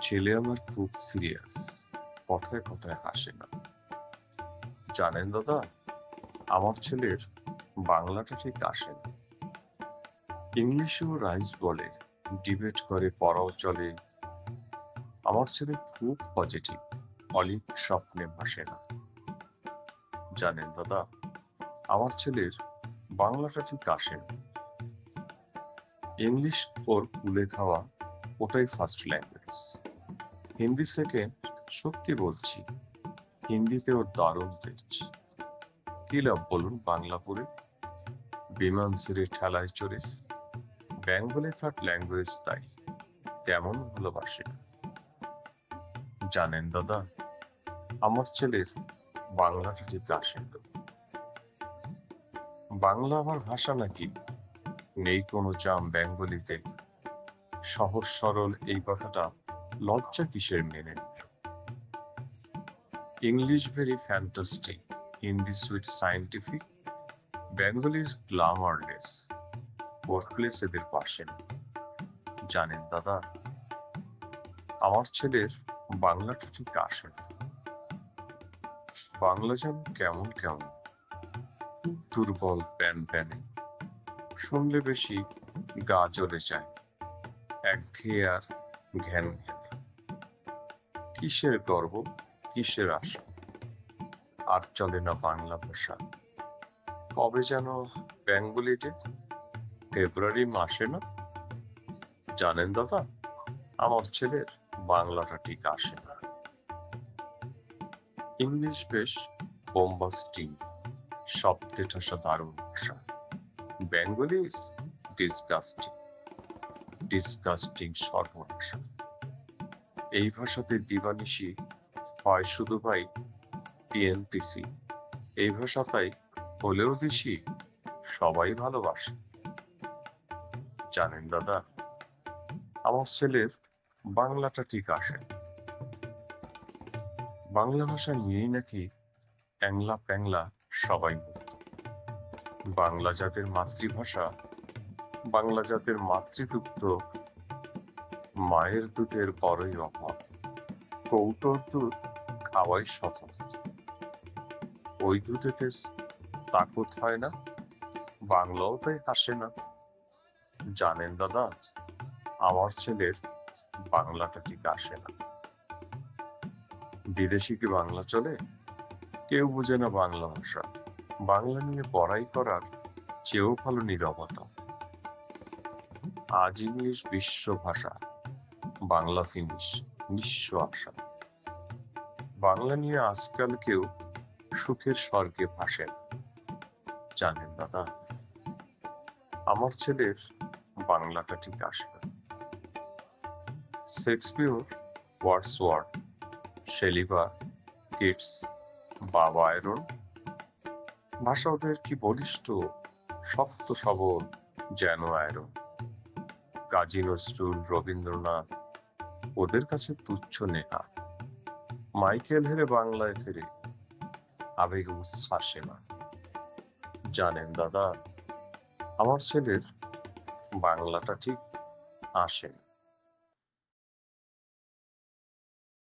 ছেলে আমার খুব সিরিয়াস, কথায় কথায় হাসে না। জানেন দাদা, আমার ছেলের বাংলাটা ঠিক আসে না। ইংলিশেও রাইজ বলে, ডিবেট করে, পড়াও চলে। আমার ছেলে খুব পজিটিভ, অলিভ স্বপ্নে ভাসে না। জানেন দাদা, আমার ছেলের বাংলাটা ঠিক আসে না। ইংলিশ ওর কুলে খাওয়া, ওটাই ফার্স্ট ল্যাঙ্গুয়েজ। হিন্দি সেকেন্ড, সত্যি বলছি। হিন্দিতে ওর দারুণ তেজ। কি লাভ বলুন বাংলা পড়ে? বিমান ছেড়ে ঠেলায় চড়ে। বেঙ্গলে থার্ড ল্যাঙ্গুয়েজ, তাই তেমন ভালোবাসে না। জানেন দাদা, আমার ছেলের বাংলাটা ঠিক আসে না। বাংলা আমার ভাষা নাকি? নেই কোনো চাম বেঙ্গলিতে। সহজ সরল এই কথাটা লজ্জা কিসের মেনে নিতে? English very fantastic, Hindi sweet scientific, বেঙ্গলির গ্ল্যামারলেস, ওয়ার্কলেস এদের পাশে না। জানেন দাদা, আমার ছেলের বাংলাটা ঠিক আসে না। বাংলা যেন কেমন কেমন, দুর্বল প্যান প্যানে, শুনলে বেশি গা জ্বলে যায়, একঘেয়ে আর ঘ্যান ঘ্যানে। কিসের গর্ব, কিসের আশা, আর চলে না বাংলা ভাষা। কবে যেন বেঙ্গলি ডে, ফেব্রুয়ারি মাসে না? জানেন দাদা, আমার ছেলের বাংলাটা ঠিক আসে না। ইংলিশ বেশ বোম্বাস্টিং, শব্দে ঠাসা দারুণ ভাষা। বেঙ্গলি ইজ ডিসগাস্টিং, ডিসগাস্টিং সর্বনাশা। এই ভাষাতে দিবানিশি হয় শুধু ভাই টিএনপিসি। এই ভাষাটাই হলেও দেশি, সবাই ভালোবাসে। জানেন দাদা, আমার ছেলের বাংলাটা ঠিক আসে না। বাংলা ভাষা নিয়েই নাকি অ্যাংলা প্যাংলা সবাই মুগ্ধ। বাংলা জাতের মাতৃভাষা, বাংলা জাতের মাতৃদুগ্ধ, মায়ের দুধের বড়ই অভাব। কৌটোর দুধ খাওয়াই সফল, ওই দুধেতে তাকত হয় না, বাংলাও তাই হাসে না। জানেন দাদা, আমার ছেলের বাংলাটা ঠিক আসে না। বিদেশি কি বাংলা চলে? কেউ বুঝে না বাংলা ভাষা। বাংলা নিয়ে পড়াই করার চেয়েও ভালো নীরবতা। আজ ইংলিশ বিশ্ব ভাষা, বাংলা ফিনিশ নিঃস্ব আশা। বাংলা নিয়ে আজকাল কেউ সুখের স্বর্গে ভাসেন। জানেন দাদা, আমার ছেলের বাংলাটা ঠিক আসে না। শেক্সপিয়র, ওয়ার্ডসওয়ার্থ, শেলিবা, কিটস, বা বায়রন, ভাষা ওদের কি বলিষ্ঠ, শক্ত সবল, যেন আয়রন। কাজী নজরুল, রবীন্দ্রনাথ, ওদের কাছে তুচ্ছ নেহা। মাইকেল হেরে বাংলায় ফেরে, আবেগে উচ্ছ্বাসে না। জানেন দাদা, আমার ছেলের বাংলাটা ঠিক আসে না।